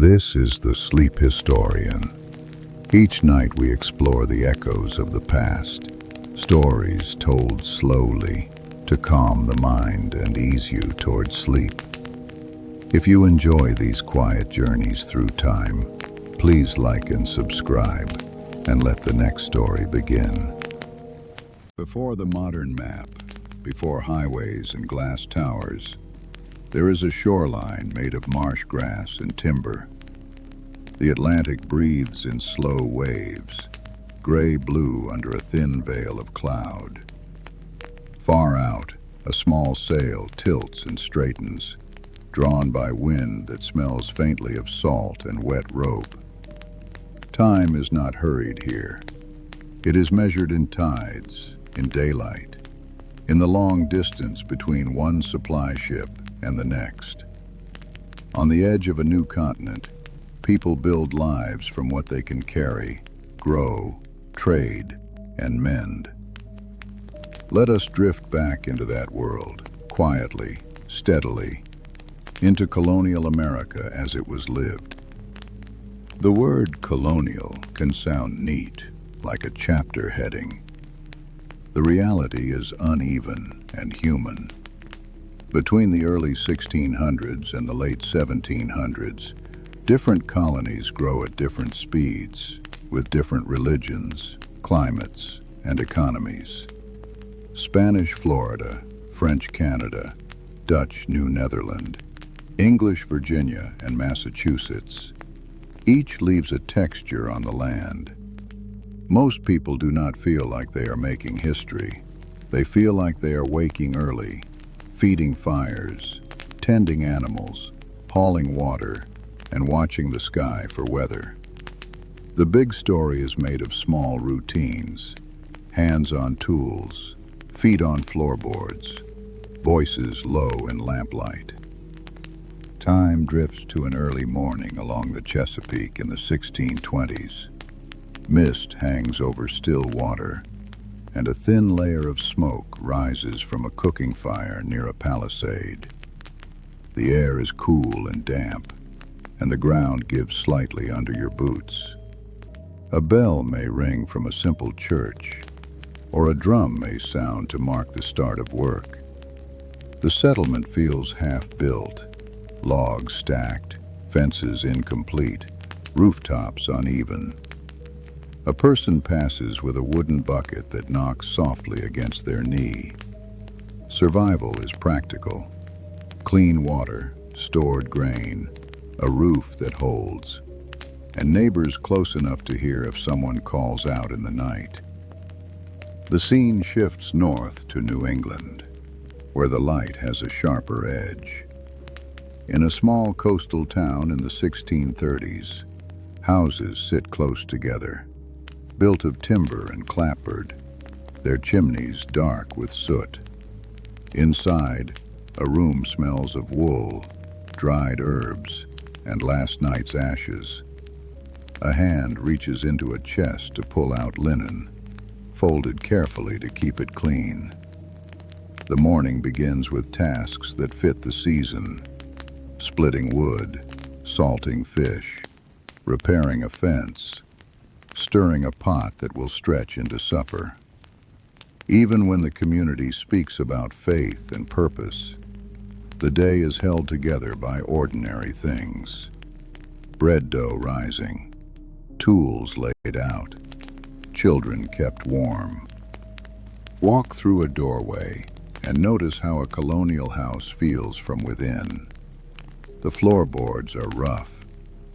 This is the Sleep Historian. Each night we explore the echoes of the past, stories told slowly to calm the mind and ease you towards sleep. If you enjoy these quiet journeys through time, please like and subscribe, and let the next story begin. Before the modern map, before highways and glass towers, there is a shoreline made of marsh grass and timber. The Atlantic breathes in slow waves, gray-blue under a thin veil of cloud. Far out, a small sail tilts and straightens, drawn by wind that smells faintly of salt and wet rope. Time is not hurried here. It is measured in tides, in daylight, in the long distance between one supply ship and the next. On the edge of a new continent, people build lives from what they can carry, grow, trade, and mend. Let us drift back into that world, quietly, steadily, into colonial America as it was lived. The word colonial can sound neat, like a chapter heading. The reality is uneven and human. Between the early 1600s and the late 1700s, different colonies grow at different speeds, with different religions, climates, and economies. Spanish Florida, French Canada, Dutch New Netherland, English Virginia, and Massachusetts. Each leaves a texture on the land. Most people do not feel like they are making history. They feel like they are waking early, feeding fires, tending animals, hauling water, and watching the sky for weather. The big story is made of small routines, hands on tools, feet on floorboards, voices low in lamplight. Time drifts to an early morning along the Chesapeake in the 1620s. Mist hangs over still water, and a thin layer of smoke rises from a cooking fire near a palisade. The air is cool and damp, and the ground gives slightly under your boots. A bell may ring from a simple church, or a drum may sound to mark the start of work. The settlement feels half-built, logs stacked, fences incomplete, rooftops uneven. A person passes with a wooden bucket that knocks softly against their knee. Survival is practical. Clean water, stored grain, a roof that holds, and neighbors close enough to hear if someone calls out in the night. The scene shifts north to New England, where the light has a sharper edge. In a small coastal town in the 1630s, houses sit close together, built of timber and clapboard, their chimneys dark with soot. Inside, a room smells of wool, dried herbs, and last night's ashes. A hand reaches into a chest to pull out linen, folded carefully to keep it clean. The morning begins with tasks that fit the season: splitting wood, salting fish, repairing a fence, stirring a pot that will stretch into supper. Even when the community speaks about faith and purpose, the day is held together by ordinary things. Bread dough rising, tools laid out, children kept warm. Walk through a doorway and notice how a colonial house feels from within. The floorboards are rough,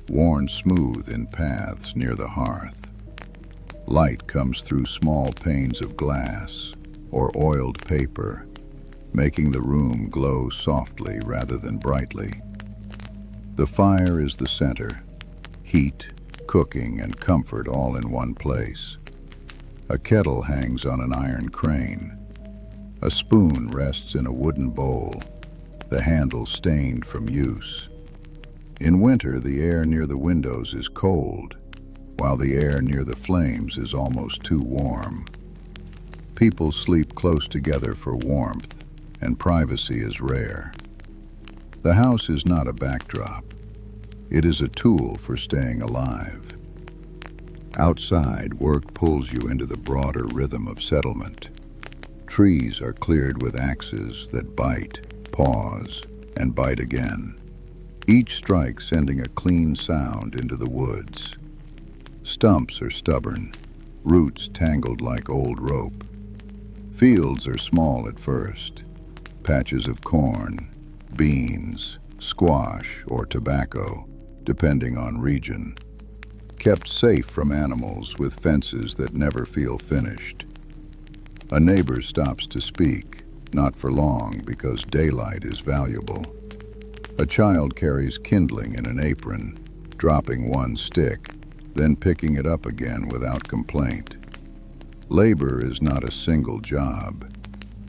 worn smooth in paths near the hearth. Light comes through small panes of glass or oiled paper, making the room glow softly rather than brightly. The fire is the center, heat, cooking, and comfort all in one place. A kettle hangs on an iron crane. A spoon rests in a wooden bowl, the handle stained from use. In winter, the air near the windows is cold, while the air near the flames is almost too warm. People sleep close together for warmth, and privacy is rare. The house is not a backdrop. It is a tool for staying alive. Outside, work pulls you into the broader rhythm of settlement. Trees are cleared with axes that bite, pause, and bite again, each strike sending a clean sound into the woods. Stumps are stubborn, roots tangled like old rope. Fields are small at first, patches of corn, beans, squash, or tobacco, depending on region, kept safe from animals with fences that never feel finished. A neighbor stops to speak, not for long because daylight is valuable. A child carries kindling in an apron, dropping one stick, then picking it up again without complaint. Labor is not a single job.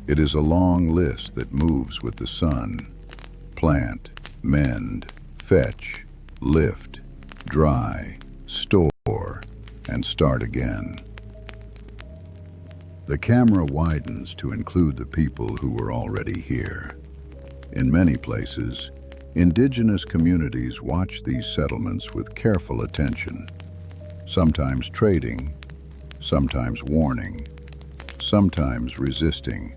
It is a long list that moves with the sun. Plant, mend, fetch, lift, dry, store, and start again. The camera widens to include the people who were already here. In many places, indigenous communities watch these settlements with careful attention, sometimes trading, sometimes warning, sometimes resisting,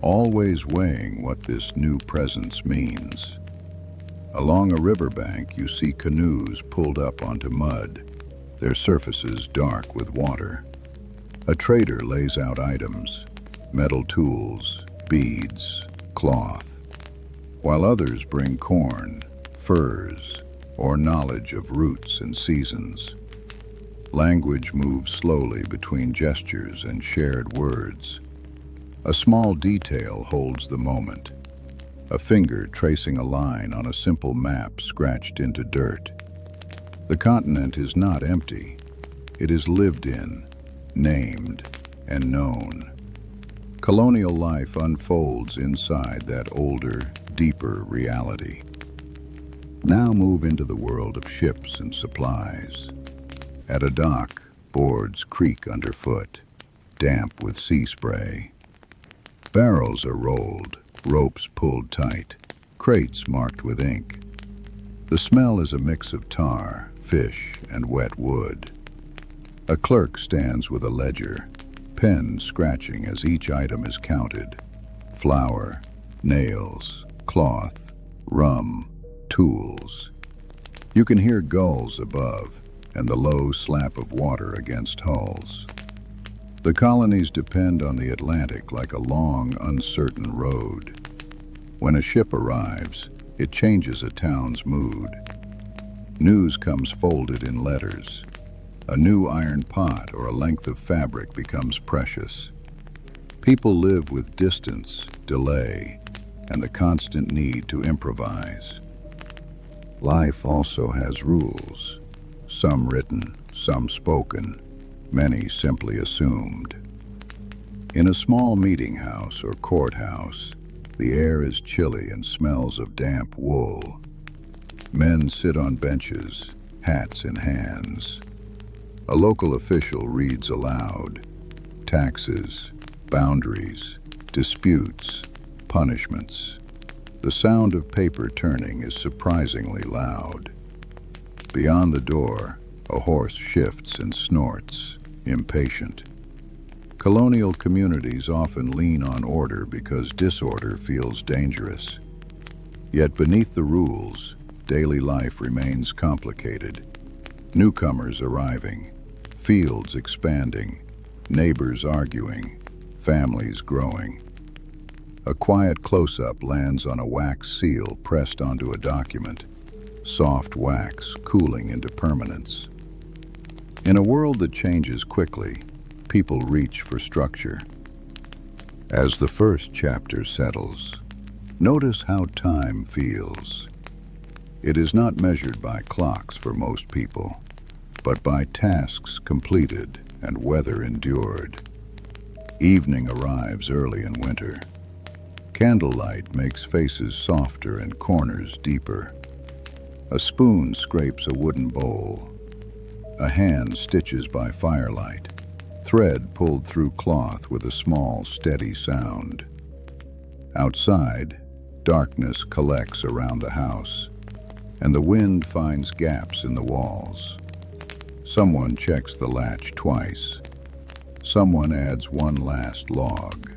always weighing what this new presence means. Along a riverbank, you see canoes pulled up onto mud, their surfaces dark with water. A trader lays out items, metal tools, beads, cloth, while others bring corn, furs, or knowledge of roots and seasons. Language moves slowly between gestures and shared words. A small detail holds the moment. A finger tracing a line on a simple map scratched into dirt. The continent is not empty. It is lived in, named, and known. Colonial life unfolds inside that older, deeper reality. Now move into the world of ships and supplies. At a dock, boards creak underfoot, damp with sea spray. Barrels are rolled, ropes pulled tight, crates marked with ink. The smell is a mix of tar, fish, and wet wood. A clerk stands with a ledger, pen scratching as each item is counted. Flour, nails, cloth, rum, tools. You can hear gulls above and the low slap of water against hulls. The colonies depend on the Atlantic like a long, uncertain road. When a ship arrives, it changes a town's mood. News comes folded in letters. A new iron pot or a length of fabric becomes precious. People live with distance, delay, and the constant need to improvise. Life also has rules, some written, some spoken, many simply assumed. In a small meeting house or courthouse, the air is chilly and smells of damp wool. Men sit on benches, hats in hands. A local official reads aloud. Taxes, boundaries, disputes, punishments. The sound of paper turning is surprisingly loud. Beyond the door, a horse shifts and snorts, impatient. Colonial communities often lean on order because disorder feels dangerous. Yet beneath the rules, daily life remains complicated. Newcomers arriving, fields expanding, neighbors arguing, families growing. A quiet close-up lands on a wax seal pressed onto a document, soft wax cooling into permanence. In a world that changes quickly, people reach for structure. As the first chapter settles, notice how time feels. It is not measured by clocks for most people, but by tasks completed and weather endured. Evening arrives early in winter. Candlelight makes faces softer and corners deeper. A spoon scrapes a wooden bowl. A hand stitches by firelight, thread pulled through cloth with a small, steady sound. Outside, darkness collects around the house. and the wind finds gaps in the walls. Someone checks the latch twice. Someone adds one last log.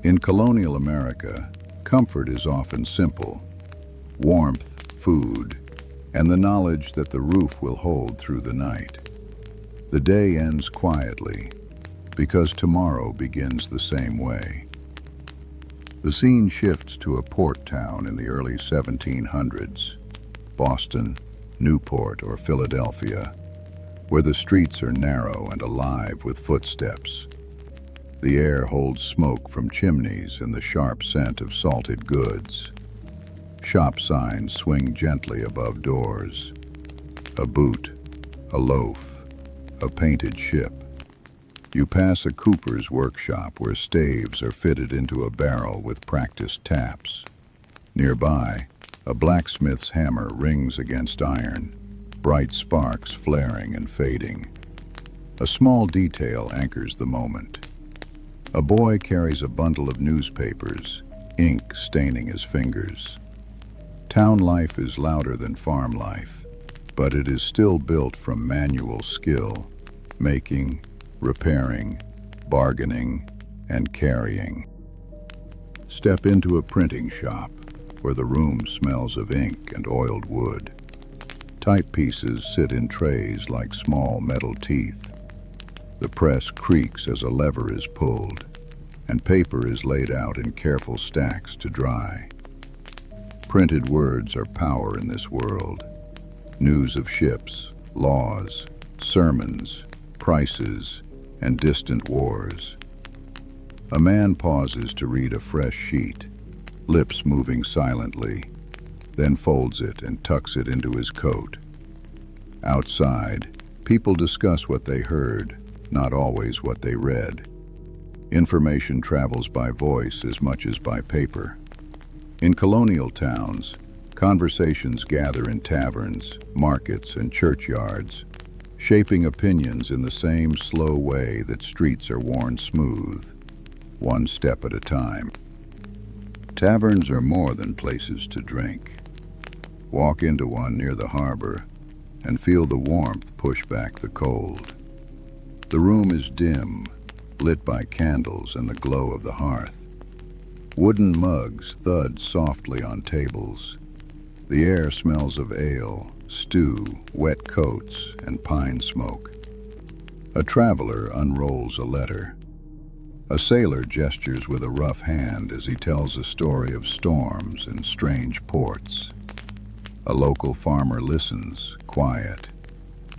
In colonial America, comfort is often simple: warmth, food, and the knowledge that the roof will hold through the night. The day ends quietly, because tomorrow begins the same way. The scene shifts to a port town in the early 1700s, Boston, Newport, or Philadelphia, where the streets are narrow and alive with footsteps. The air holds smoke from chimneys and the sharp scent of salted goods. Shop signs swing gently above doors. A boot, a loaf, a painted ship. You pass a cooper's workshop where staves are fitted into a barrel with practiced taps. Nearby, a blacksmith's hammer rings against iron, bright sparks flaring and fading. A small detail anchors the moment. A boy carries a bundle of newspapers, ink staining his fingers. Town life is louder than farm life, but it is still built from manual skill, making, repairing, bargaining, and carrying. Step into a printing shop where the room smells of ink and oiled wood. Typepieces sit in trays like small metal teeth. The press creaks as a lever is pulled, and paper is laid out in careful stacks to dry. Printed words are power in this world. News of ships, laws, sermons, prices, and distant wars. A man pauses to read a fresh sheet, lips moving silently, then folds it and tucks it into his coat. Outside, people discuss what they heard, not always what they read. Information travels by voice as much as by paper. In colonial towns, conversations gather in taverns, markets, and churchyards, shaping opinions in the same slow way that streets are worn smooth, one step at a time. Taverns are more than places to drink. Walk into one near the harbor and feel the warmth push back the cold. The room is dim, lit by candles and the glow of the hearth. Wooden mugs thud softly on tables. The air smells of ale, stew, wet coats, and pine smoke. A traveler unrolls a letter. A sailor gestures with a rough hand as he tells a story of storms and strange ports. A local farmer listens, quiet,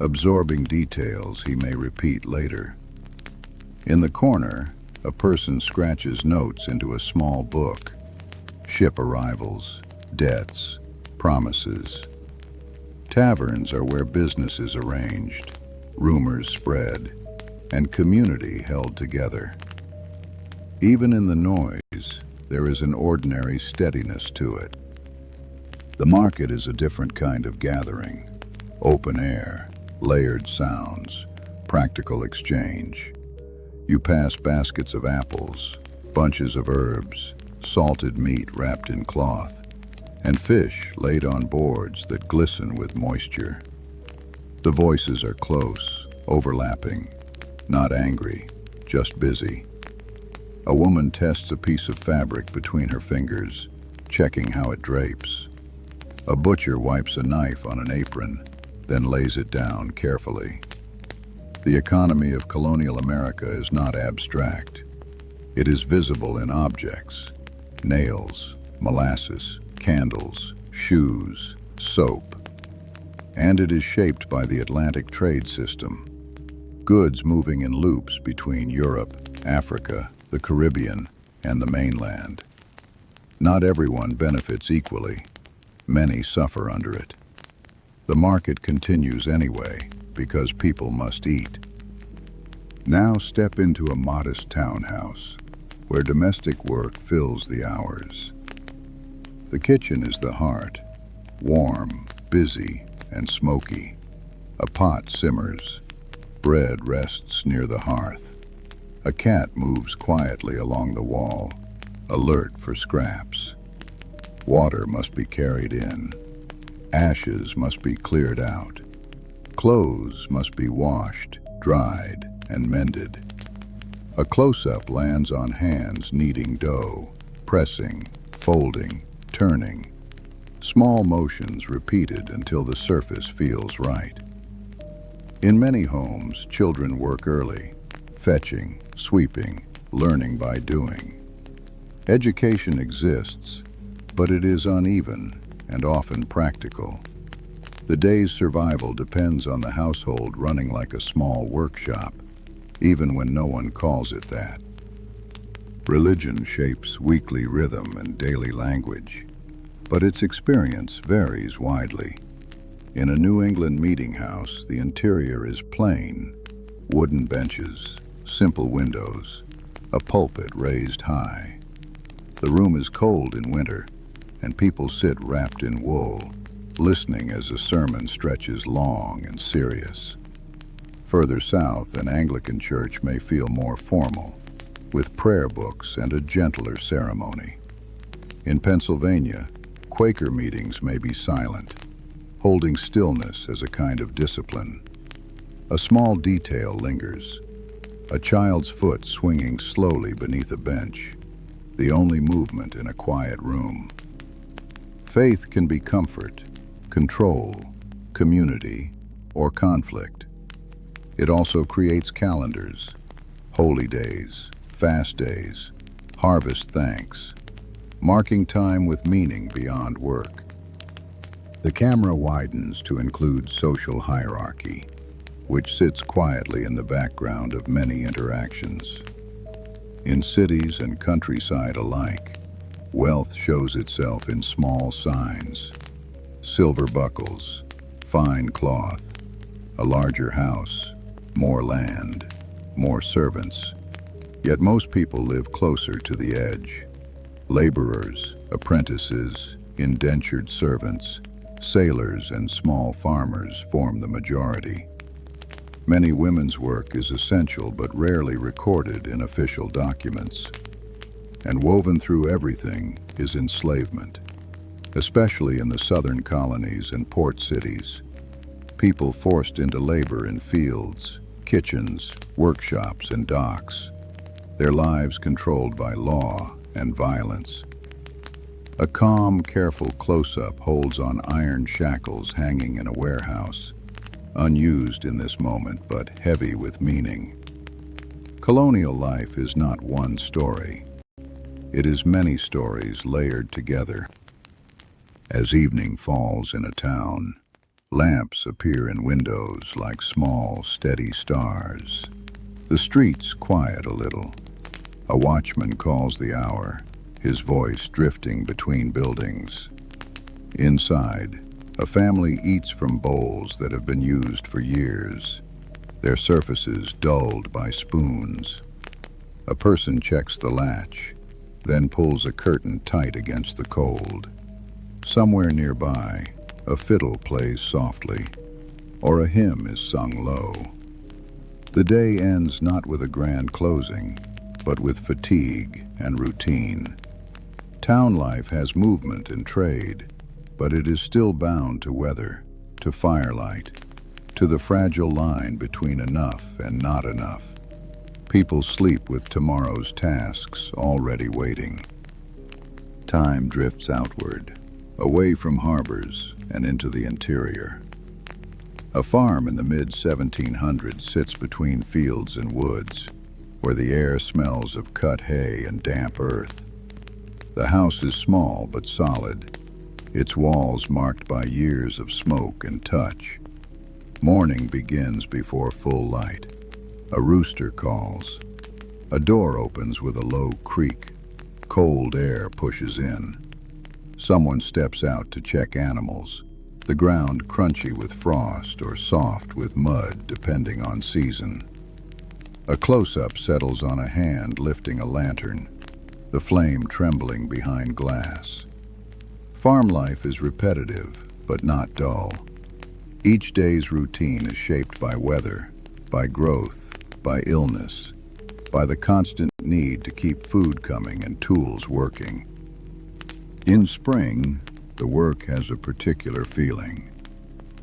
absorbing details he may repeat later. In the corner, a person scratches notes into a small book. Ship arrivals, debts, promises. Taverns are where business is arranged, rumors spread, and community held together. Even in the noise, there is an ordinary steadiness to it. The market is a different kind of gathering. Open air, layered sounds, practical exchange. You pass baskets of apples, bunches of herbs, salted meat wrapped in cloth, and fish laid on boards that glisten with moisture. The voices are close, overlapping, not angry, just busy. A woman tests a piece of fabric between her fingers, checking how it drapes. A butcher wipes a knife on an apron, then lays it down carefully. The economy of colonial America is not abstract. It is visible in objects: nails, molasses, candles, shoes, soap. And it is shaped by the Atlantic trade system. Goods moving in loops between Europe, Africa, the Caribbean, and the mainland. Not everyone benefits equally. Many suffer under it. The market continues anyway, because people must eat. Now step into a modest townhouse, where domestic work fills the hours. The kitchen is the heart, warm, busy, and smoky. A pot simmers. Bread rests near the hearth. A cat moves quietly along the wall, alert for scraps. Water must be carried in. Ashes must be cleared out. Clothes must be washed, dried, and mended. A close-up lands on hands kneading dough, pressing, folding, turning. Small motions repeated until the surface feels right. In many homes, children work early, fetching, sweeping, learning by doing. Education exists, but it is uneven and often practical. The day's survival depends on the household running like a small workshop, even when no one calls it that. Religion shapes weekly rhythm and daily language, but its experience varies widely. In a New England meeting house, the interior is plain: wooden benches, simple windows, a pulpit raised high. The room is cold in winter, and people sit wrapped in wool, listening as a sermon stretches long and serious. Further south, an Anglican church may feel more formal, with prayer books and a gentler ceremony. In Pennsylvania, Quaker meetings may be silent, holding stillness as a kind of discipline. A small detail lingers: a child's foot swinging slowly beneath a bench, the only movement in a quiet room. Faith can be comfort, control, community, or conflict. It also creates calendars: holy days, fast days, harvest thanks, marking time with meaning beyond work. The camera widens to include social hierarchy, which sits quietly in the background of many interactions. In cities and countryside alike, wealth shows itself in small signs: silver buckles, fine cloth, a larger house, more land, more servants. Yet most people live closer to the edge. Laborers, apprentices, indentured servants, sailors, and small farmers form the majority. Many women's work is essential but rarely recorded in official documents. And woven through everything is enslavement, especially in the southern colonies and port cities. People forced into labor in fields, kitchens, workshops, and docks, their lives controlled by law and violence. A calm, careful close-up holds on iron shackles hanging in a warehouse, unused in this moment but heavy with meaning. Colonial life is not one story. It is many stories layered together. As evening falls in a town, lamps appear in windows like small, steady stars. The streets quiet a little. A watchman calls the hour, his voice drifting between buildings. Inside, a family eats from bowls that have been used for years, their surfaces dulled by spoons. A person checks the latch, then pulls a curtain tight against the cold. Somewhere nearby, a fiddle plays softly, or a hymn is sung low. The day ends not with a grand closing, but with fatigue and routine. Town life has movement and trade, but it is still bound to weather, to firelight, to the fragile line between enough and not enough. People sleep with tomorrow's tasks already waiting. Time drifts outward, away from harbors and into the interior. A farm in the mid-1700s sits between fields and woods, where the air smells of cut hay and damp earth. The house is small but solid, its walls marked by years of smoke and touch. Morning begins before full light. A rooster calls. A door opens with a low creak. Cold air pushes in. Someone steps out to check animals, the ground crunchy with frost or soft with mud depending on season. A close-up settles on a hand lifting a lantern, the flame trembling behind glass. Farm life is repetitive, but not dull. Each day's routine is shaped by weather, by growth, by illness, by the constant need to keep food coming and tools working. In spring, The work has a particular feeling,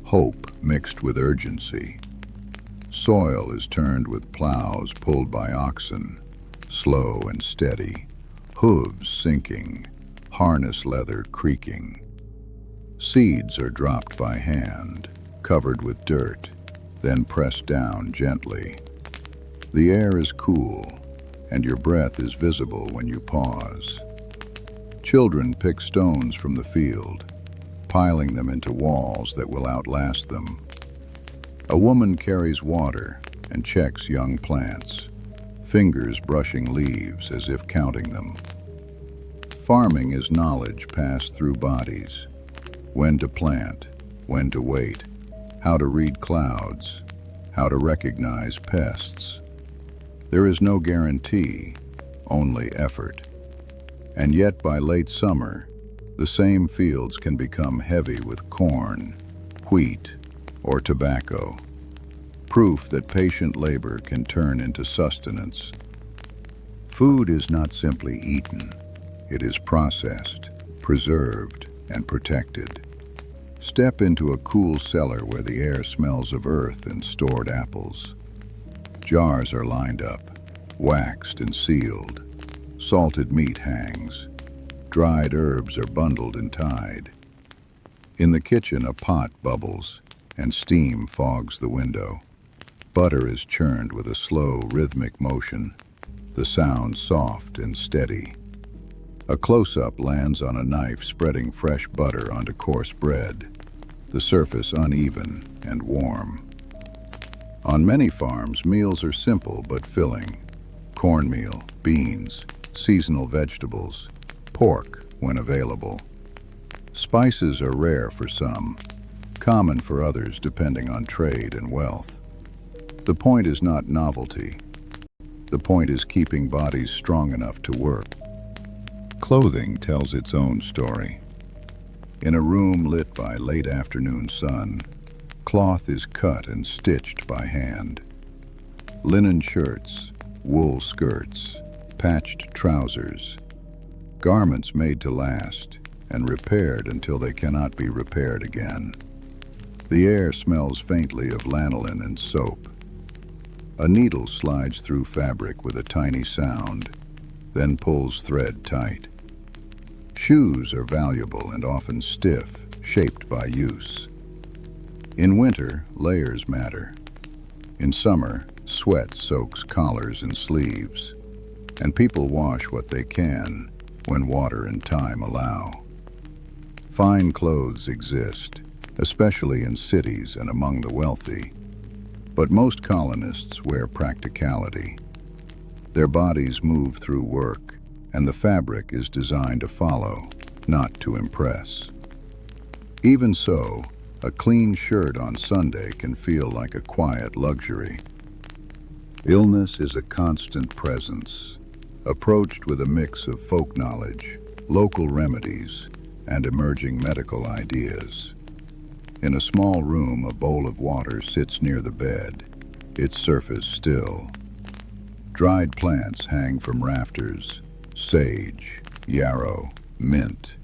hope mixed with urgency. Soil is turned with plows pulled by oxen, slow and steady, hooves sinking, harness leather creaking. Seeds are dropped by hand, covered with dirt, then pressed down gently. The air is cool, and your breath is visible when you pause. Children pick stones from the field, piling them into walls that will outlast them. A woman carries water and checks young plants, fingers brushing leaves as if counting them. Farming is knowledge passed through bodies. When to plant, when to wait, how to read clouds, how to recognize pests. There is no guarantee, only effort. And yet by late summer, the same fields can become heavy with corn, wheat, or tobacco. Proof that patient labor can turn into sustenance. Food is not simply eaten. It is processed, preserved, and protected. Step into a cool cellar where the air smells of earth and stored apples. Jars are lined up, waxed and sealed. Salted meat hangs. Dried herbs are bundled and tied. In the kitchen, a pot bubbles, and steam fogs the window. Butter is churned with a slow, rhythmic motion, the sound soft and steady. A close-up lands on a knife spreading fresh butter onto coarse bread, the surface uneven and warm. On many farms, meals are simple but filling. Cornmeal, beans, seasonal vegetables, pork when available. Spices are rare for some, common for others depending on trade and wealth. The point is not novelty. The point is keeping bodies strong enough to work. Clothing tells its own story. In a room lit by late afternoon sun, cloth is cut and stitched by hand. Linen shirts, wool skirts, patched trousers, garments made to last and repaired until they cannot be repaired again. The air smells faintly of lanolin and soap. A needle slides through fabric with a tiny sound, then pulls thread tight. Shoes are valuable and often stiff, shaped by use. In winter, layers matter. In summer, sweat soaks collars and sleeves, and people wash what they can when water and time allow. Fine clothes exist, especially in cities and among the wealthy, but most colonists wear practicality. Their bodies move through work, and the fabric is designed to follow, not to impress. Even so, a clean shirt on Sunday can feel like a quiet luxury. Illness is a constant presence, approached with a mix of folk knowledge, local remedies, and emerging medical ideas. In a small room, a bowl of water sits near the bed, its surface still. Dried plants hang from rafters, sage, yarrow, mint.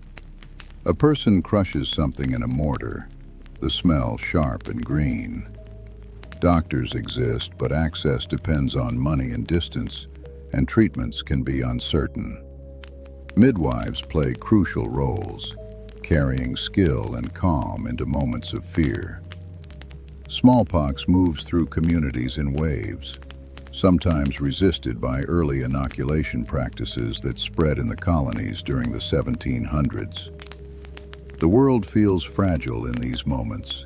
A person crushes something in a mortar, the smell sharp and green. Doctors exist, but access depends on money and distance, and treatments can be uncertain. Midwives play crucial roles, carrying skill and calm into moments of fear. Smallpox moves through communities in waves, sometimes resisted by early inoculation practices that spread in the colonies during the 1700s. The world feels fragile in these moments,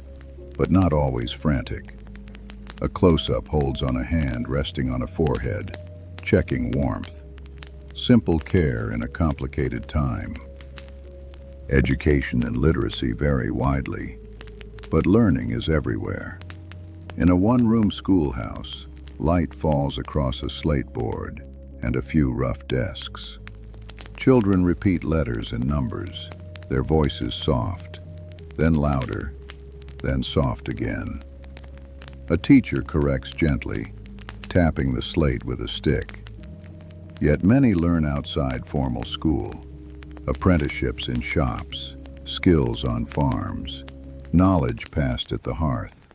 but not always frantic. A close-up holds on a hand resting on a forehead, checking warmth. Simple care in a complicated time. Education and literacy vary widely, but learning is everywhere. In a one-room schoolhouse, light falls across a slate board and a few rough desks. Children repeat letters and numbers, their voices soft, then louder, then soft again. A teacher corrects gently, tapping the slate with a stick. Yet many learn outside formal school, apprenticeships in shops, skills on farms, knowledge passed at the hearth.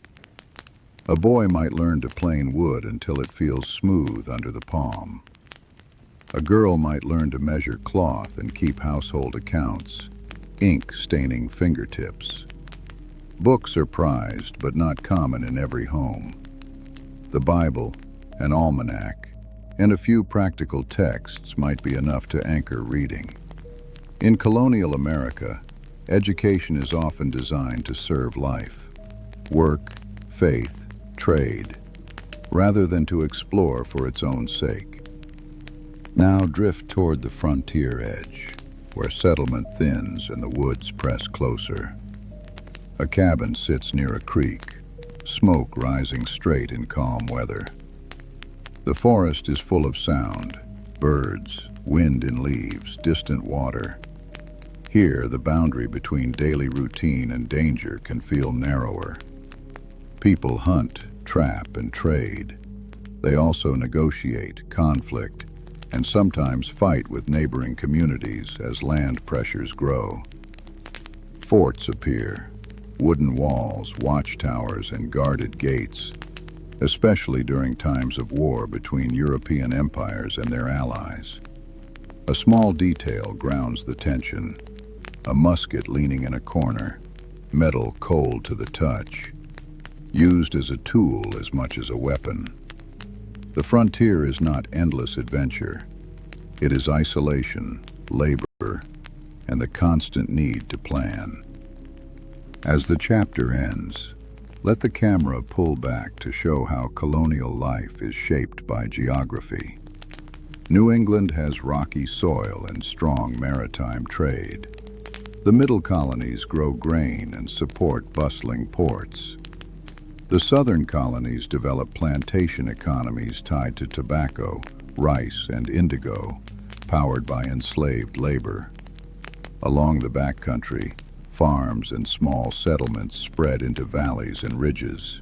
A boy might learn to plane wood until it feels smooth under the palm. A girl might learn to measure cloth and keep household accounts, ink staining fingertips. Books are prized, but not common in every home. The Bible, an almanac, and a few practical texts might be enough to anchor reading. In colonial America, education is often designed to serve life, work, faith, trade, rather than to explore for its own sake. Now drift toward the frontier edge, where settlement thins and the woods press closer. A cabin sits near a creek, smoke rising straight in calm weather. The forest is full of sound, birds, wind in leaves, distant water. Here, the boundary between daily routine and danger can feel narrower. People hunt, trap, and trade. They also negotiate, conflict, and sometimes fight with neighboring communities as land pressures grow. Forts appear, wooden walls, watchtowers, and guarded gates, especially during times of war between European empires and their allies. A small detail grounds the tension: a musket leaning in a corner, metal cold to the touch, used as a tool as much as a weapon. The frontier is not endless adventure. It is isolation, labor, and the constant need to plan. As the chapter ends, let the camera pull back to show how colonial life is shaped by geography. New England has rocky soil and strong maritime trade. The middle colonies grow grain and support bustling ports. The southern colonies develop plantation economies tied to tobacco, rice, and indigo, powered by enslaved labor. Along the backcountry, farms and small settlements spread into valleys and ridges.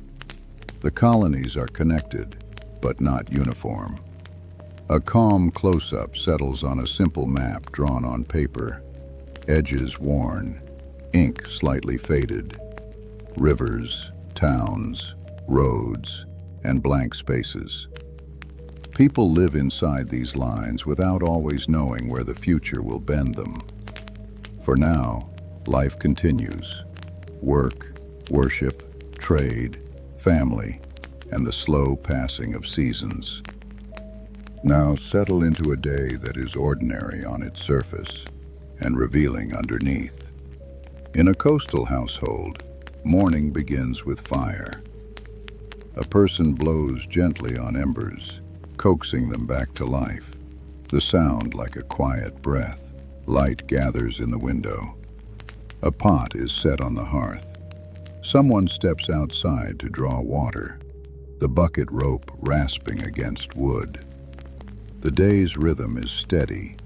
The colonies are connected, but not uniform. A calm close-up settles on a simple map drawn on paper, edges worn, ink slightly faded, rivers, towns, roads, and blank spaces. People live inside these lines without always knowing where the future will bend them. For now, life continues. Work, worship, trade, family, and the slow passing of seasons. Now settle into a day that is ordinary on its surface and revealing underneath. In a coastal household, morning begins with fire. A person blows gently on embers, coaxing them back to life. The sound like a quiet breath. Light gathers in the window. A pot is set on the hearth. Someone steps outside to draw water, the bucket rope rasping against wood. The day's rhythm is steady.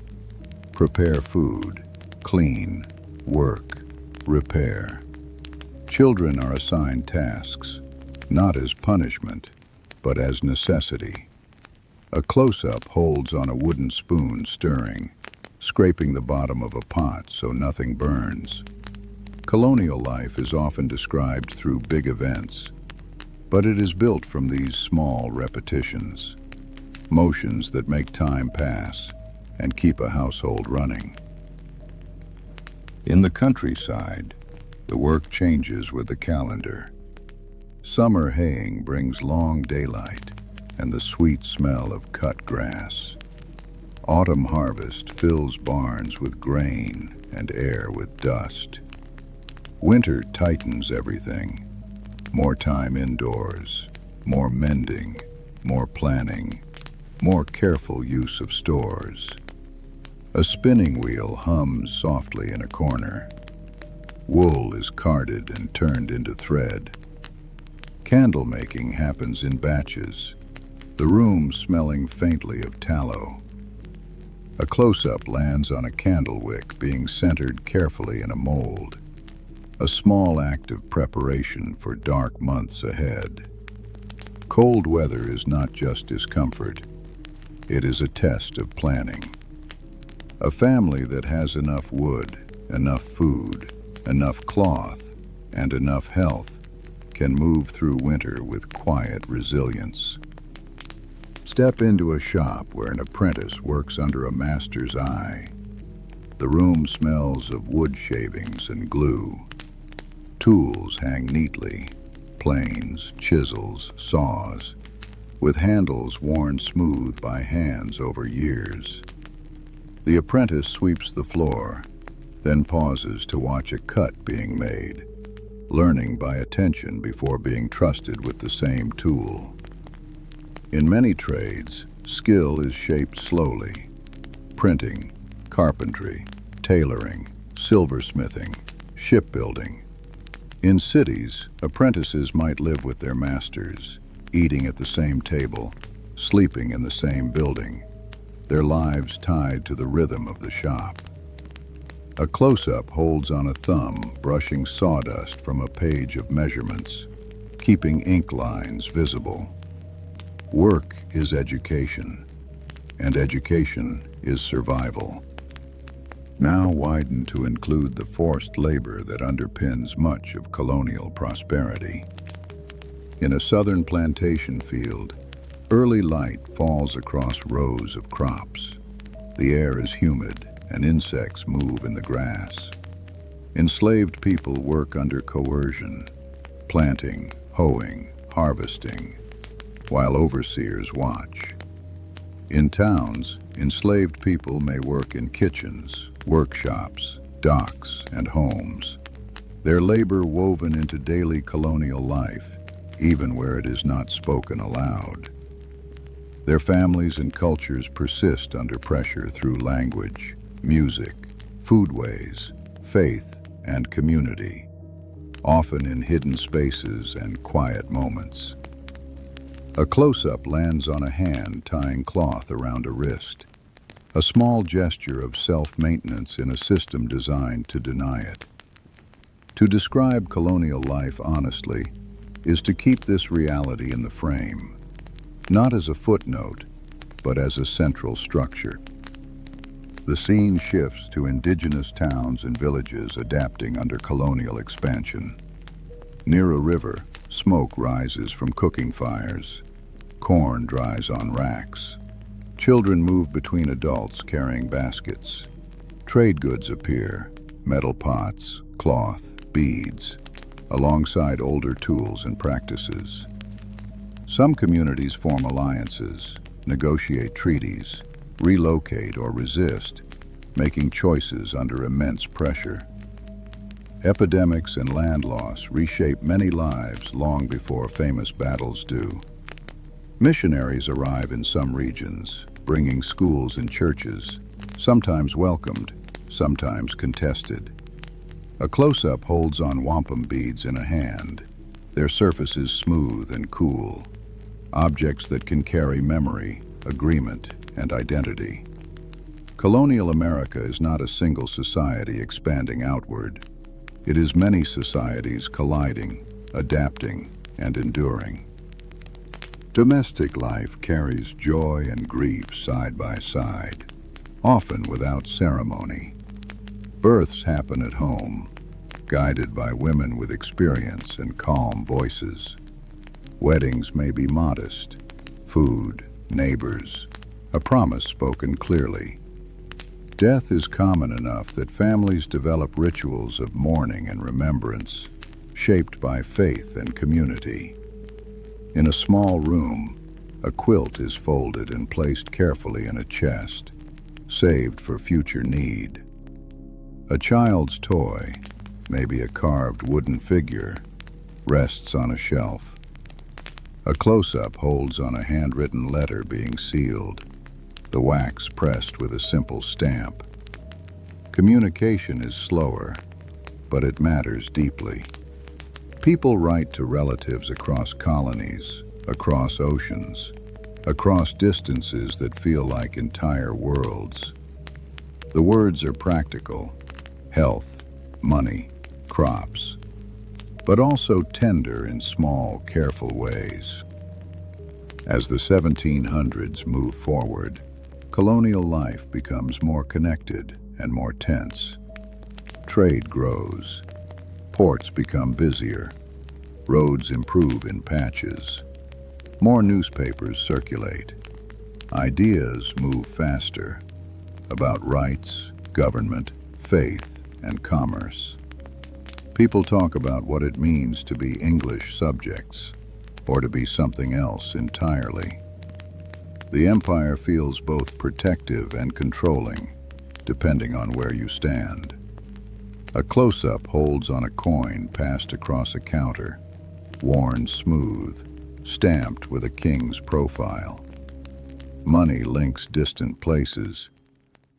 Prepare food, clean, work, repair. Children are assigned tasks, not as punishment, but as necessity. A close-up holds on a wooden spoon stirring, scraping the bottom of a pot so nothing burns. Colonial life is often described through big events, but it is built from these small repetitions, motions that make time pass and keep a household running. In the countryside, the work changes with the calendar. Summer haying brings long daylight and the sweet smell of cut grass. Autumn harvest fills barns with grain and air with dust. Winter tightens everything. More time indoors, more mending, more planning, more careful use of stores. A spinning wheel hums softly in a corner. Wool is carded and turned into thread. Candle making happens in batches, the room smelling faintly of tallow. A close-up lands on a candle wick being centered carefully in a mold, a small act of preparation for dark months ahead. Cold weather is not just discomfort, it is a test of planning. A family that has enough wood, enough food, enough cloth, and enough health can move through winter with quiet resilience. Step into a shop where an apprentice works under a master's eye. The room smells of wood shavings and glue. Tools hang neatly, planes, chisels, saws, with handles worn smooth by hands over years. The apprentice sweeps the floor, then pauses to watch a cut being made, learning by attention before being trusted with the same tool. In many trades, skill is shaped slowly. Printing, carpentry, tailoring, silversmithing, shipbuilding. In cities, apprentices might live with their masters, eating at the same table, sleeping in the same building, their lives tied to the rhythm of the shop. A close-up holds on a thumb brushing sawdust from a page of measurements, keeping ink lines visible. Work is education, and education is survival. Now widened to include the forced labor that underpins much of colonial prosperity. In a southern plantation field, early light falls across rows of crops. The air is humid, and insects move in the grass. Enslaved people work under coercion, planting, hoeing, harvesting, while overseers watch. In towns, enslaved people may work in kitchens, workshops, docks, and homes. Their labor woven into daily colonial life, even where it is not spoken aloud. Their families and cultures persist under pressure through language, music, foodways, faith, and community, often in hidden spaces and quiet moments. A close-up lands on a hand tying cloth around a wrist, a small gesture of self-maintenance in a system designed to deny it. To describe colonial life honestly is to keep this reality in the frame, not as a footnote, but as a central structure. The scene shifts to indigenous towns and villages adapting under colonial expansion. Near a river, smoke rises from cooking fires. Corn dries on racks. Children move between adults carrying baskets. Trade goods appear, metal pots, cloth, beads, alongside older tools and practices. Some communities form alliances, negotiate treaties, relocate or resist, making choices under immense pressure. Epidemics and land loss reshape many lives long before famous battles do. Missionaries arrive in some regions, bringing schools and churches, sometimes welcomed, sometimes contested. A close-up holds on wampum beads in a hand, their surface is smooth and cool, objects that can carry memory, agreement, and identity. Colonial America is not a single society expanding outward. It is many societies colliding, adapting, and enduring. Domestic life carries joy and grief side by side, often without ceremony. Births happen at home, guided by women with experience and calm voices. Weddings may be modest, food, neighbors, a promise spoken clearly. Death is common enough that families develop rituals of mourning and remembrance, shaped by faith and community. In a small room, a quilt is folded and placed carefully in a chest, saved for future need. A child's toy, maybe a carved wooden figure, rests on a shelf. A close-up holds on a handwritten letter being sealed, the wax pressed with a simple stamp. Communication is slower, but it matters deeply. People write to relatives across colonies, across oceans, across distances that feel like entire worlds. The words are practical: health, money, crops, but also tender in small, careful ways. As the 1700s move forward, colonial life becomes more connected and more tense. Trade grows, Ports become busier. Roads improve in patches. More newspapers circulate. Ideas move faster about rights, government, faith, and commerce. People talk about what it means to be English subjects or to be something else entirely. The empire feels both protective and controlling, depending on where you stand. A close-up holds on a coin passed across a counter, worn smooth, stamped with a king's profile. Money links distant places,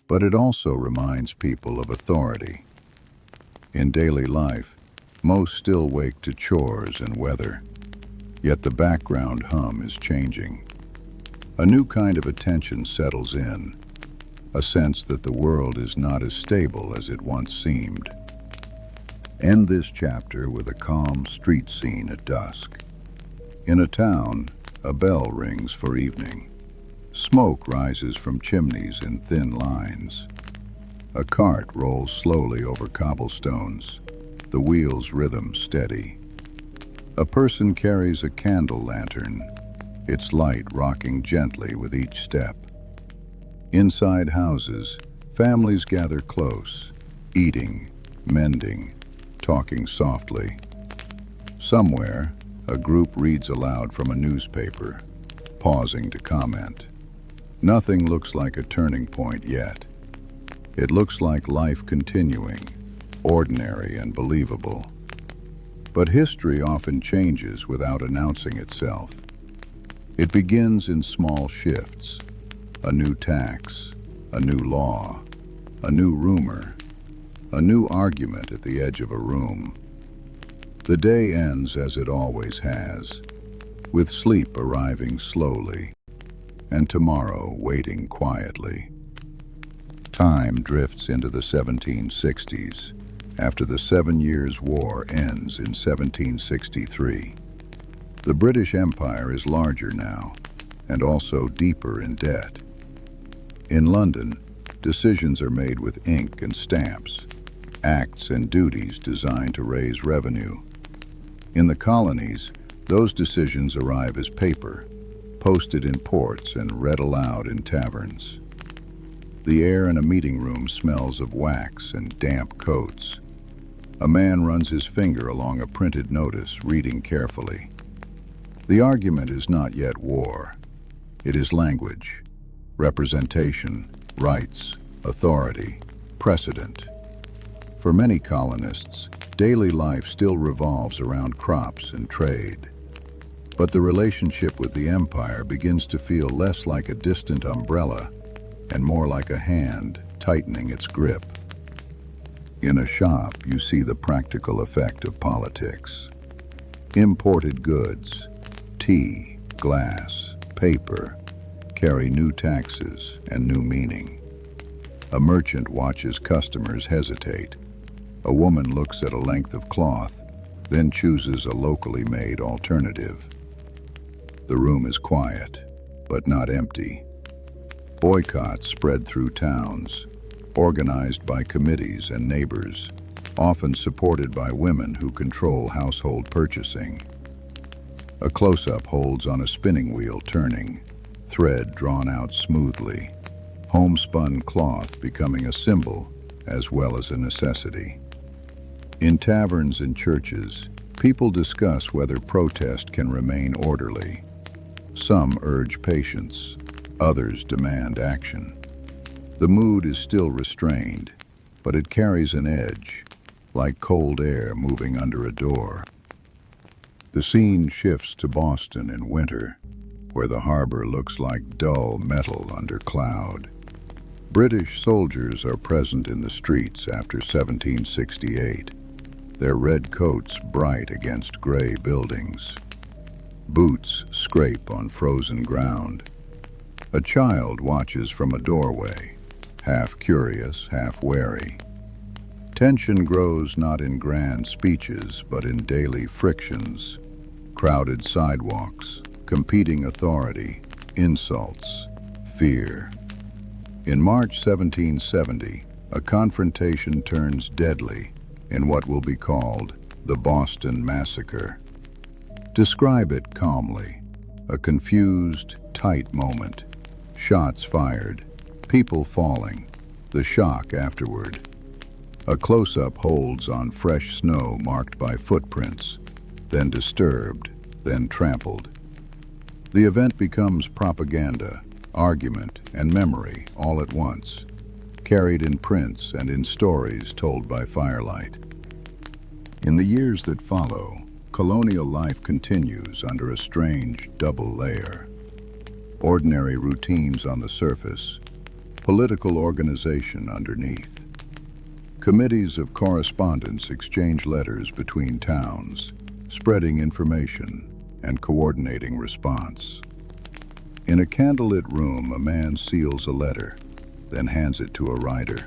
but it also reminds people of authority. In daily life, most still wake to chores and weather, yet the background hum is changing. A new kind of attention settles in, a sense that the world is not as stable as it once seemed. End this chapter with a calm street scene at dusk. In a town, a bell rings for evening. Smoke rises from chimneys in thin lines. A cart rolls slowly over cobblestones, the wheel's rhythm steady. A person carries a candle lantern, its light rocking gently with each step. Inside houses, families gather close, eating, mending, talking softly. Somewhere, a group reads aloud from a newspaper, pausing to comment. Nothing looks like a turning point yet. It looks like life continuing, ordinary and believable. But history often changes without announcing itself. It begins in small shifts, a new tax, a new law, a new rumor, a new argument at the edge of a room. The day ends as it always has, with sleep arriving slowly, and tomorrow waiting quietly. Time drifts into the 1760s, after the 7 Years' War ends in 1763. The British Empire is larger now, and also deeper in debt. In London, decisions are made with ink and stamps, acts and duties designed to raise revenue. In the colonies, those decisions arrive as paper, posted in ports and read aloud in taverns. The air in a meeting room smells of wax and damp coats. A man runs his finger along a printed notice, reading carefully. The argument is not yet war. It is language, representation, rights, authority, precedent. For many colonists, daily life still revolves around crops and trade. But the relationship with the empire begins to feel less like a distant umbrella and more like a hand tightening its grip. In a shop, you see the practical effect of politics. Imported goods, tea, glass, paper, carry new taxes and new meaning. A merchant watches customers hesitate. A woman looks at a length of cloth, then chooses a locally made alternative. The room is quiet, but not empty. Boycotts spread through towns, organized by committees and neighbors, often supported by women who control household purchasing. A close-up holds on a spinning wheel turning, thread drawn out smoothly, homespun cloth becoming a symbol as well as a necessity. In taverns and churches, people discuss whether protest can remain orderly. Some urge patience, others demand action. The mood is still restrained, but it carries an edge, like cold air moving under a door. The scene shifts to Boston in winter, where the harbor looks like dull metal under cloud. British soldiers are present in the streets after 1768, their red coats bright against gray buildings. Boots scrape on frozen ground. A child watches from a doorway, half curious, half wary. Tension grows not in grand speeches, but in daily frictions. Crowded sidewalks, competing authority, insults, fear. In March 1770, a confrontation turns deadly in what will be called The Boston Massacre. Describe it calmly. A confused, tight moment. Shots fired. People falling. The shock afterward. A close-up holds on fresh snow marked by footprints, then disturbed, then trampled. The event becomes propaganda, argument, and memory all at once, carried in prints and in stories told by firelight. In the years that follow, colonial life continues under a strange double layer. Ordinary routines on the surface, political organization underneath. Committees of correspondence exchange letters between towns, spreading information and coordinating response. In a candlelit room, a man seals a letter, then hands it to a writer.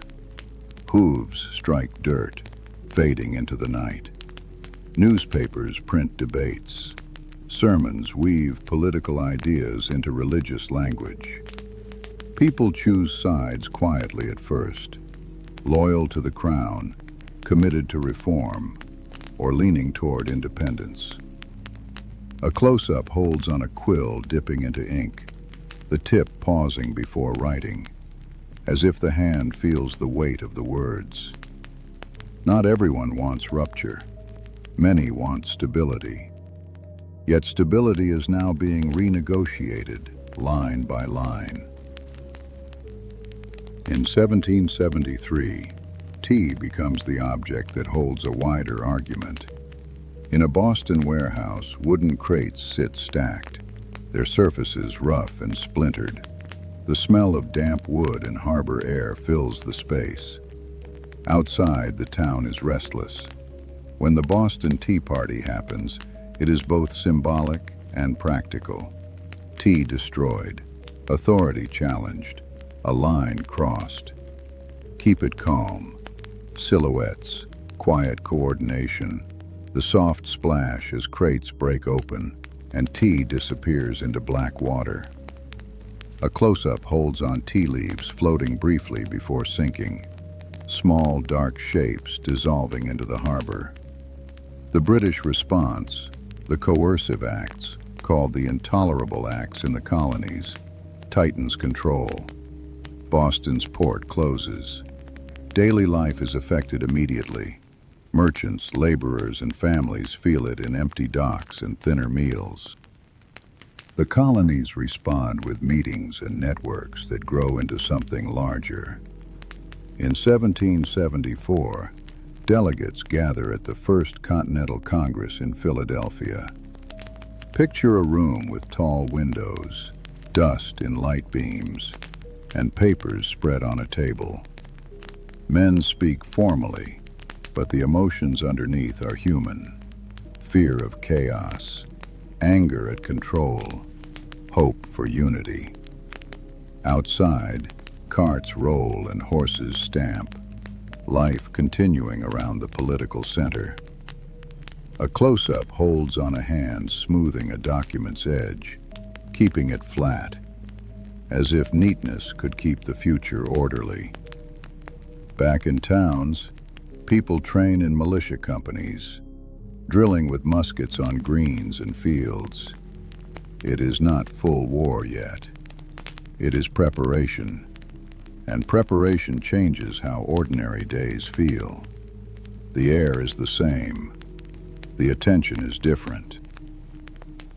Hooves strike dirt, fading into the night. Newspapers print debates. Sermons weave political ideas into religious language. People choose sides quietly at first, loyal to the crown, committed to reform, or leaning toward independence. A close-up holds on a quill dipping into ink, the tip pausing before writing, as if the hand feels the weight of the words. Not everyone wants rupture. Many want stability. Yet stability is now being renegotiated, line by line. In 1773, tea becomes the object that holds a wider argument. In a Boston warehouse, wooden crates sit stacked, their surfaces rough and splintered. The smell of damp wood and harbor air fills the space. Outside, the town is restless. When the Boston Tea Party happens, it is both symbolic and practical. Tea destroyed, authority challenged, a line crossed. Keep it calm. Silhouettes, quiet coordination, the soft splash as crates break open and tea disappears into black water. A close-up holds on tea leaves floating briefly before sinking, small dark shapes dissolving into the harbor. The British response, the coercive acts, called the intolerable acts in the colonies, tightens control. Boston's port closes. Daily life is affected immediately. Merchants, laborers, and families feel it in empty docks and thinner meals. The colonies respond with meetings and networks that grow into something larger. In 1774, delegates gather at the First Continental Congress in Philadelphia. Picture a room with tall windows, dust in light beams, and papers spread on a table. Men speak formally, but the emotions underneath are human. Fear of chaos, anger at control, hope for unity. Outside, carts roll and horses stamp, life continuing around the political center. A close-up holds on a hand smoothing a document's edge, keeping it flat, as if neatness could keep the future orderly. Back in towns, people train in militia companies, drilling with muskets on greens and fields. It is not full war yet. It is preparation, and preparation changes how ordinary days feel. The air is the same. The attention is different.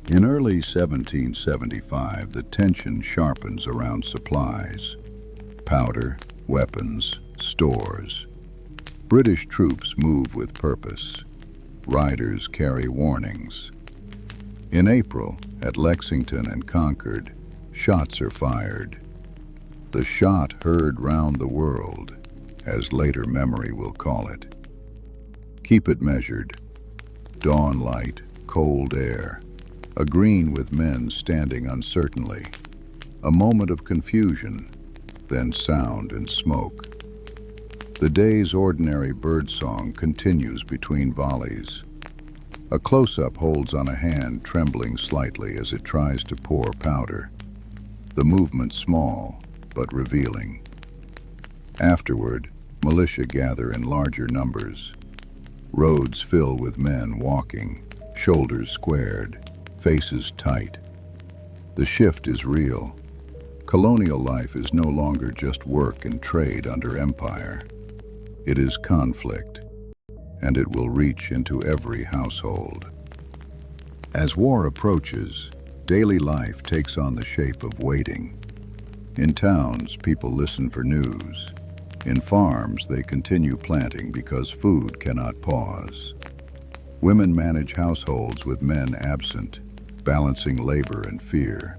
In early 1775, the tension sharpens around supplies, powder, weapons, stores. British troops move with purpose. Riders carry warnings. In April, at Lexington and Concord, shots are fired. The shot heard round the world, as later memory will call it. Keep it measured. Dawn light, cold air, a green with men standing uncertainly, a moment of confusion, then sound and smoke. The day's ordinary birdsong continues between volleys. A close-up holds on a hand trembling slightly as it tries to pour powder. The movement small, but revealing. Afterward, militia gather in larger numbers. Roads fill with men walking, shoulders squared, faces tight. The shift is real. Colonial life is no longer just work and trade under empire. It is conflict, and it will reach into every household. As war approaches, daily life takes on the shape of waiting. In towns, people listen for news. In farms, they continue planting because food cannot pause. Women manage households with men absent, balancing labor and fear.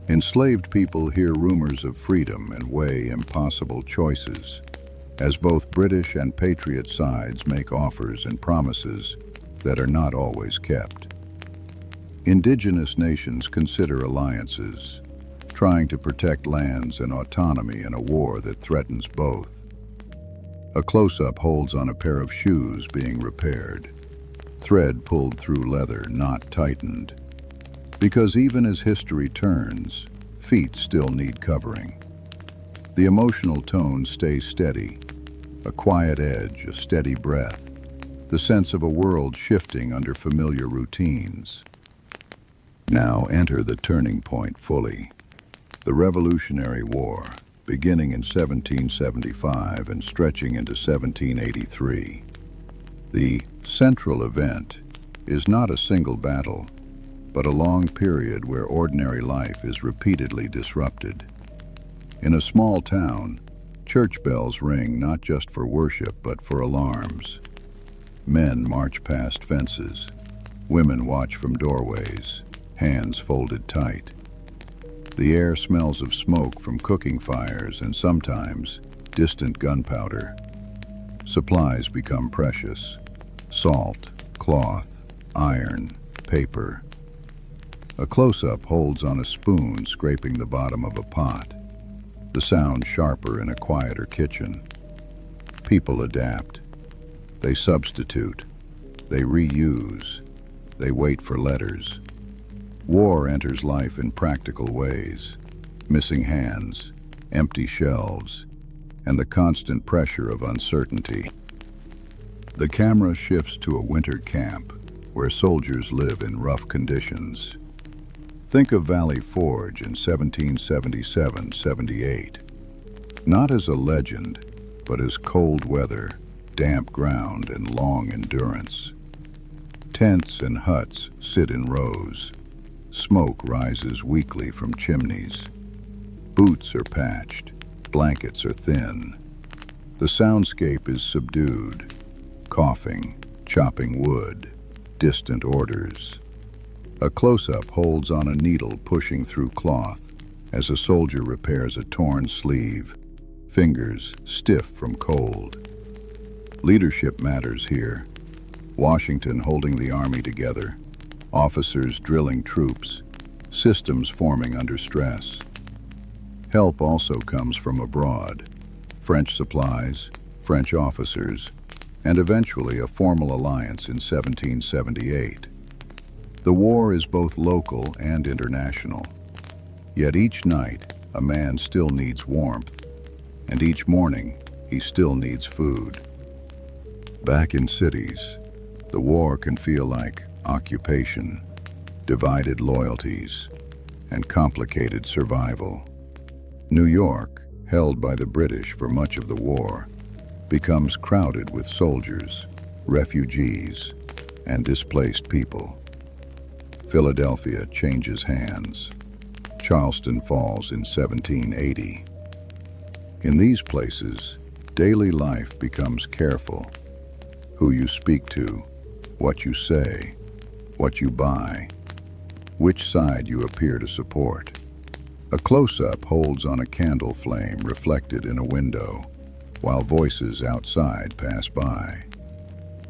Enslaved people hear rumors of freedom and weigh impossible choices, as both British and Patriot sides make offers and promises that are not always kept. Indigenous nations consider alliances, trying to protect lands and autonomy in a war that threatens both. A close-up holds on a pair of shoes being repaired, thread pulled through leather, not tightened. Because even as history turns, feet still need covering. The emotional tone stays steady, a quiet edge, a steady breath, the sense of a world shifting under familiar routines. Now enter the turning point fully. The Revolutionary War, beginning in 1775 and stretching into 1783. The central event is not a single battle, but a long period where ordinary life is repeatedly disrupted. In a small town, church bells ring not just for worship but for alarms. Men march past fences. Women watch from doorways, hands folded tight. The air smells of smoke from cooking fires and sometimes distant gunpowder. Supplies become precious: salt, cloth, iron, paper. A close-up holds on a spoon scraping the bottom of a pot, the sound sharper in a quieter kitchen. People adapt. They substitute. They reuse. They wait for letters. War enters life in practical ways: missing hands, empty shelves, and the constant pressure of uncertainty. The camera shifts to a winter camp where soldiers live in rough conditions. Think of Valley Forge in 1777-78. Not as a legend, but as cold weather, damp ground, and long endurance. Tents and huts sit in rows. Smoke rises weakly from chimneys. Boots are patched. Blankets are thin. The soundscape is subdued. Coughing, chopping wood, distant orders. A close-up holds on a needle pushing through cloth as a soldier repairs a torn sleeve, fingers stiff from cold. Leadership matters here. Washington holding the army together, officers drilling troops, systems forming under stress. Help also comes from abroad: French supplies, French officers, and eventually a formal alliance in 1778. The war is both local and international. Yet each night, a man still needs warmth, and each morning, he still needs food. Back in cities, the war can feel like occupation, divided loyalties, and complicated survival. New York, held by the British for much of the war, becomes crowded with soldiers, refugees, and displaced people. Philadelphia changes hands. Charleston falls in 1780. In these places, daily life becomes careful. Who you speak to, what you say, what you buy, which side you appear to support. A close-up holds on a candle flame reflected in a window, while voices outside pass by.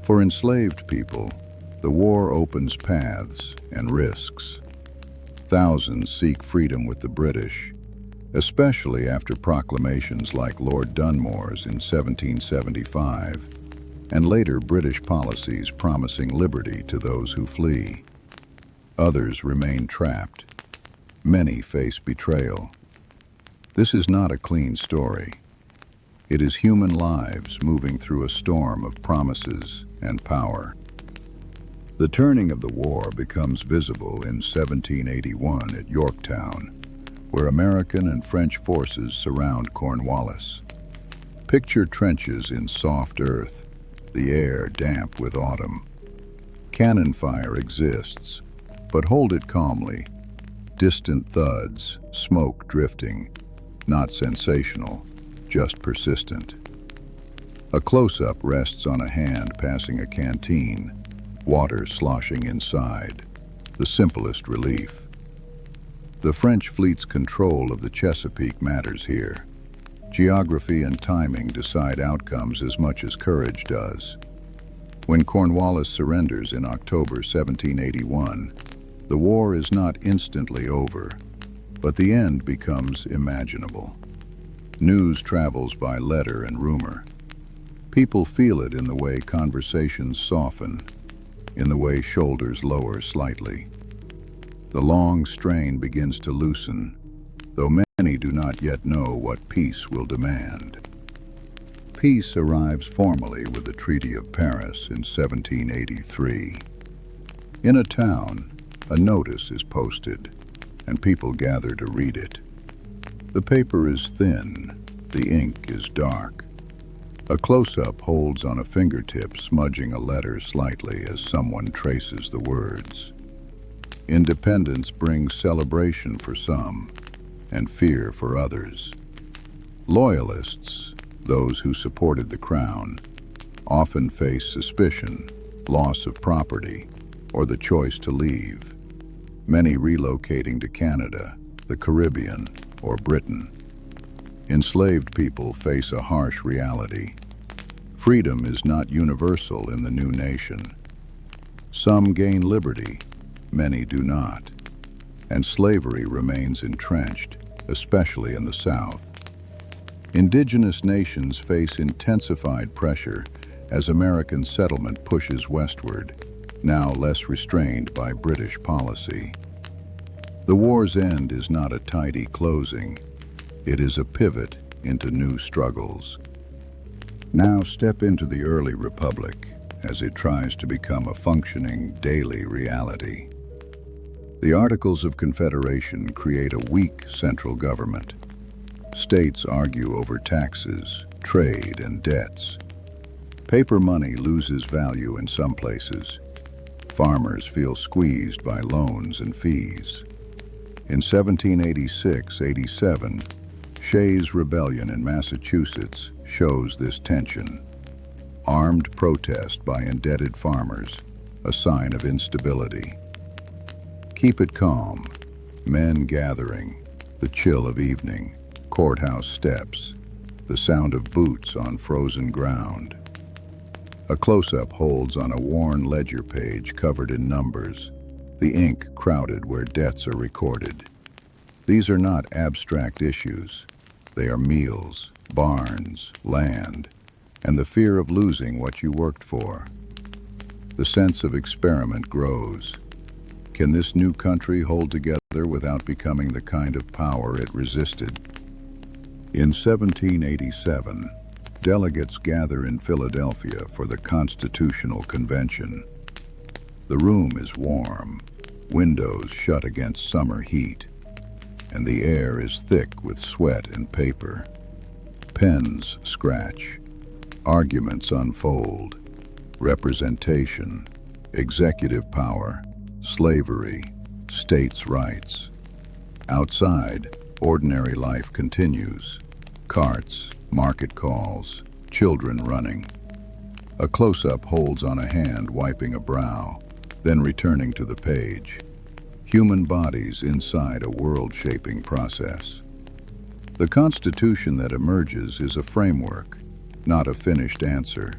For enslaved people, the war opens paths and risks. Thousands seek freedom with the British, especially after proclamations like Lord Dunmore's in 1775, and later British policies promising liberty to those who flee. Others remain trapped. Many face betrayal. This is not a clean story. It is human lives moving through a storm of promises, and power. The turning of the war becomes visible in 1781 at Yorktown, where American and French forces surround Cornwallis. Picture trenches in soft earth, the air damp with autumn. Cannon fire exists, but hold it calmly. Distant thuds, smoke drifting, not sensational, just persistent. A close-up rests on a hand passing a canteen, water sloshing inside, the simplest relief. The French fleet's control of the Chesapeake matters here. Geography and timing decide outcomes as much as courage does. When Cornwallis surrenders in October 1781, the war is not instantly over, but the end becomes imaginable. News travels by letter and rumor. People feel it in the way conversations soften, in the way shoulders lower slightly. The long strain begins to loosen, though many do not yet know what peace will demand. Peace arrives formally with the Treaty of Paris in 1783. In a town, a notice is posted, and people gather to read it. The paper is thin, the ink is dark. A close-up holds on a fingertip, smudging a letter slightly as someone traces the words. Independence brings celebration for some, and fear for others. Loyalists, those who supported the crown, often face suspicion, loss of property, or the choice to leave. Many relocating to Canada, the Caribbean, or Britain. Enslaved people face a harsh reality. Freedom is not universal in the new nation. Some gain liberty, many do not, and slavery remains entrenched, especially in the South. Indigenous nations face intensified pressure as American settlement pushes westward, now less restrained by British policy. The war's end is not a tidy closing. It is a pivot into new struggles. Now step into the early republic as it tries to become a functioning daily reality. The Articles of Confederation create a weak central government. States argue over taxes, trade, and debts. Paper money loses value in some places. Farmers feel squeezed by loans and fees. In 1786-87, Shays' Rebellion in Massachusetts shows this tension. Armed protest by indebted farmers, a sign of instability. Keep it calm. Men gathering, the chill of evening, courthouse steps, the sound of boots on frozen ground. A close-up holds on a worn ledger page covered in numbers, the ink crowded where debts are recorded. These are not abstract issues. They are meals, barns, land, and the fear of losing what you worked for. The sense of experiment grows. Can this new country hold together without becoming the kind of power it resisted? In 1787, delegates gather in Philadelphia for the Constitutional Convention. The room is warm, windows shut against summer heat, and the air is thick with sweat and paper. Pens scratch, arguments unfold, representation, executive power, slavery, states' rights. Outside, ordinary life continues. Carts, market calls, children running. A close-up holds on a hand wiping a brow, then returning to the page. Human bodies inside a world-shaping process. The Constitution that emerges is a framework, not a finished answer.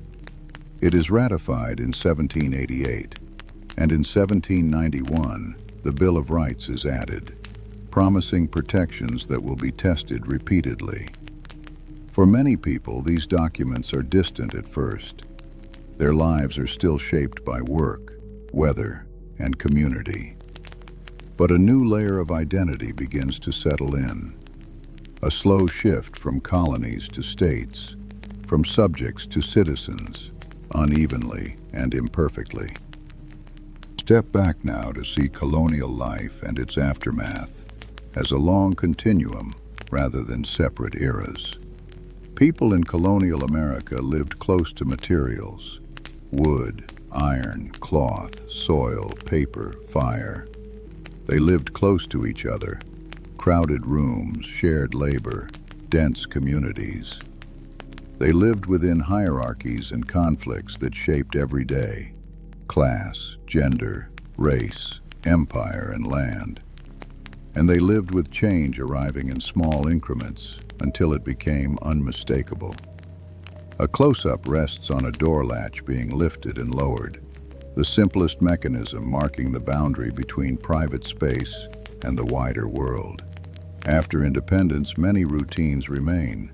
It is ratified in 1788, and in 1791, the Bill of Rights is added, promising protections that will be tested repeatedly. For many people, these documents are distant at first. Their lives are still shaped by work, weather, and community. But a new layer of identity begins to settle in. A slow shift from colonies to states, from subjects to citizens, unevenly. and imperfectly. Step back now to see colonial life and its aftermath as a long continuum rather than separate eras. People in colonial America lived close to materials: wood, iron, cloth, soil, paper, fire. They lived close to each other: crowded rooms, shared labor, dense communities. They lived within hierarchies and conflicts that shaped every day: class, gender, race, empire, and land. And they lived with change arriving in small increments until it became unmistakable. A close-up rests on a door latch being lifted and lowered, the simplest mechanism marking the boundary between private space and the wider world. After independence, many routines remain: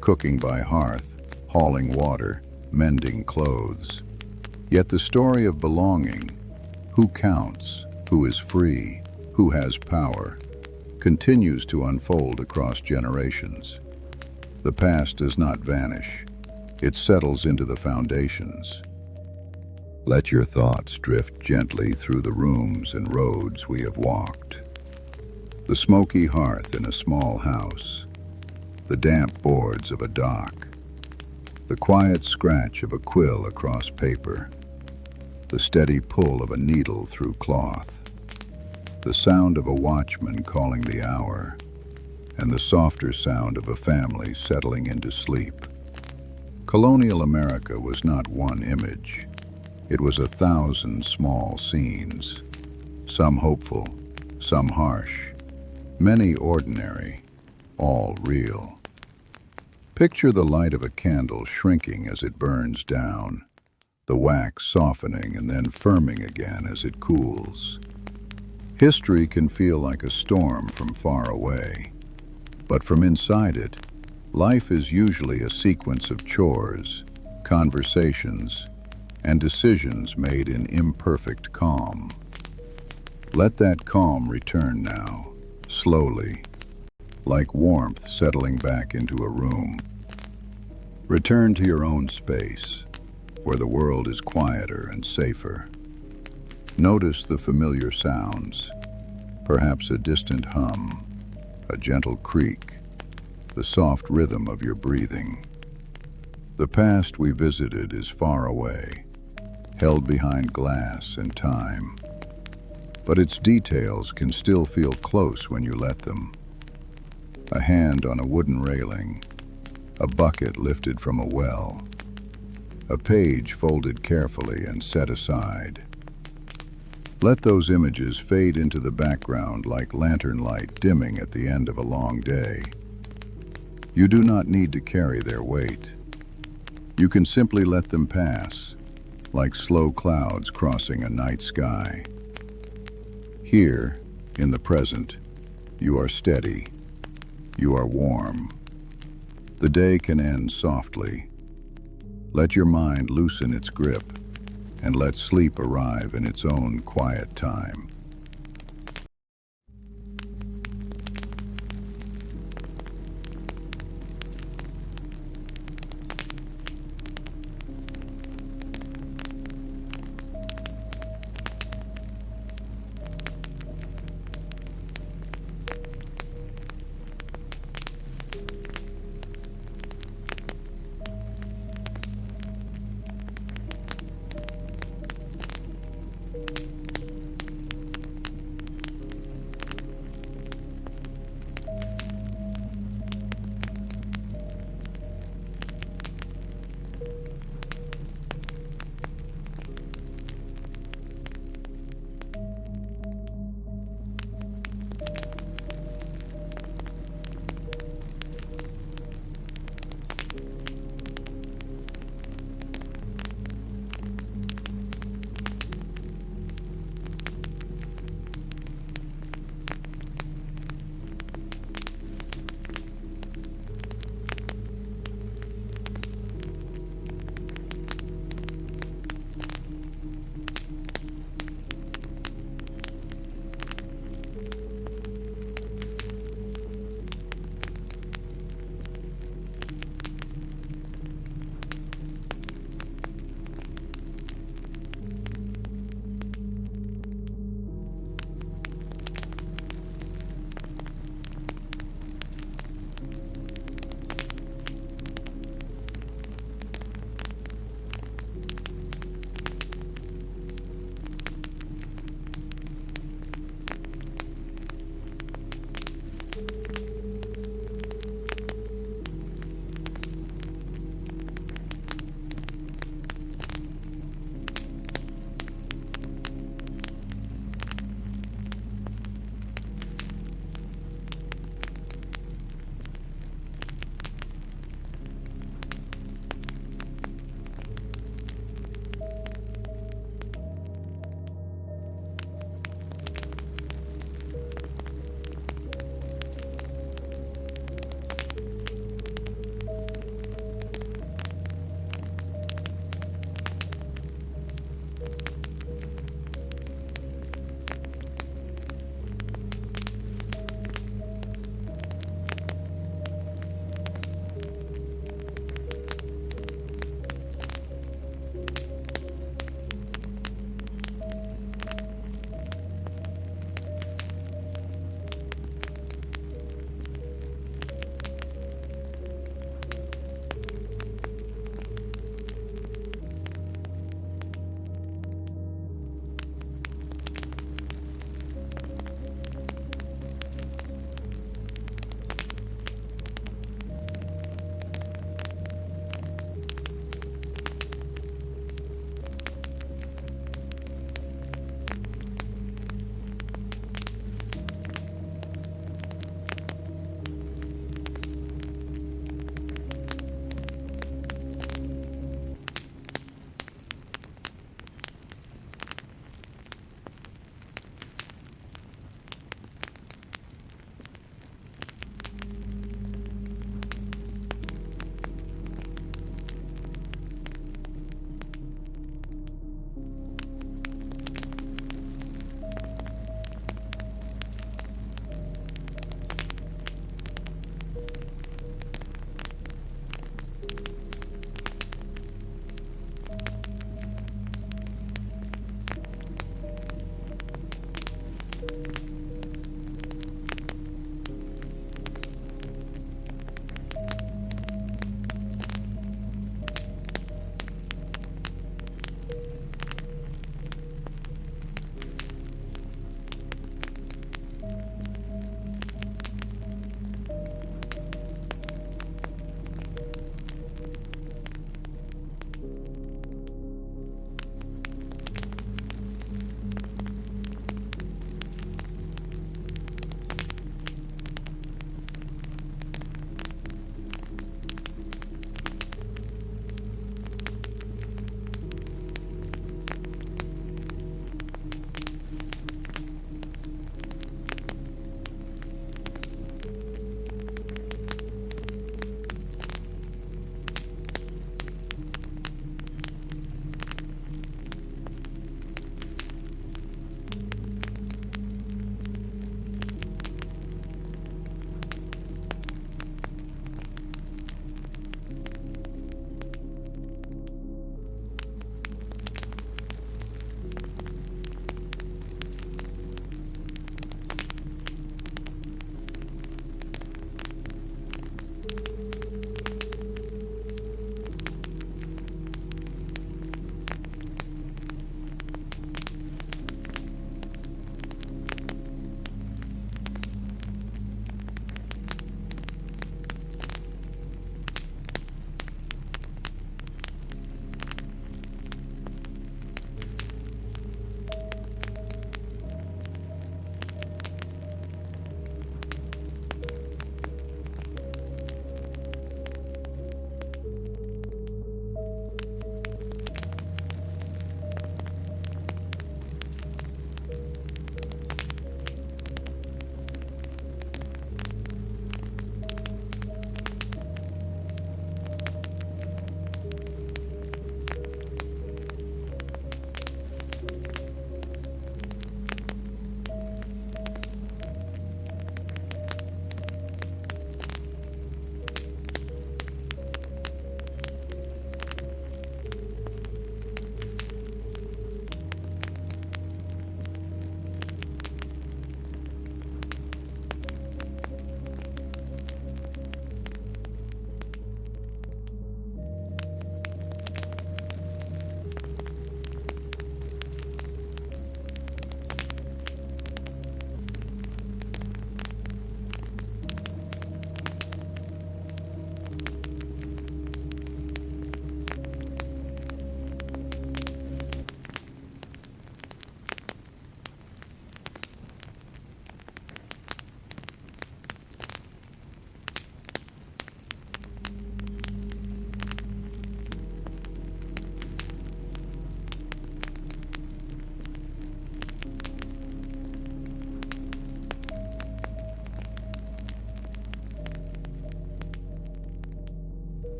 cooking by hearth, hauling water, mending clothes. Yet the story of belonging, who counts, who is free, who has power, continues to unfold across generations. The past does not vanish. It settles into the foundations. Let your thoughts drift gently through the rooms and roads we have walked. The smoky hearth in a small house, the damp boards of a dock, the quiet scratch of a quill across paper, the steady pull of a needle through cloth, the sound of a watchman calling the hour, and the softer sound of a family settling into sleep. Colonial America was not one image. It was 1,000 small scenes, some hopeful, some harsh, many ordinary, all real. Picture the light of a candle shrinking as it burns down, the wax softening and then firming again as it cools. History can feel like a storm from far away, but from inside it, life is usually a sequence of chores, conversations, and decisions made in imperfect calm. Let that calm return now, slowly, like warmth settling back into a room. Return to your own space, where the world is quieter and safer. Notice the familiar sounds, perhaps a distant hum, a gentle creak, the soft rhythm of your breathing. The past we visited is far away, held behind glass and time, but its details can still feel close when you let them. A hand on a wooden railing, a bucket lifted from a well, a page folded carefully and set aside. Let those images fade into the background like lantern light dimming at the end of a long day. You do not need to carry their weight. You can simply let them pass, like slow clouds crossing a night sky. Here, in the present, you are steady. You are warm. The day can end softly. Let your mind loosen its grip, and let sleep arrive in its own quiet time.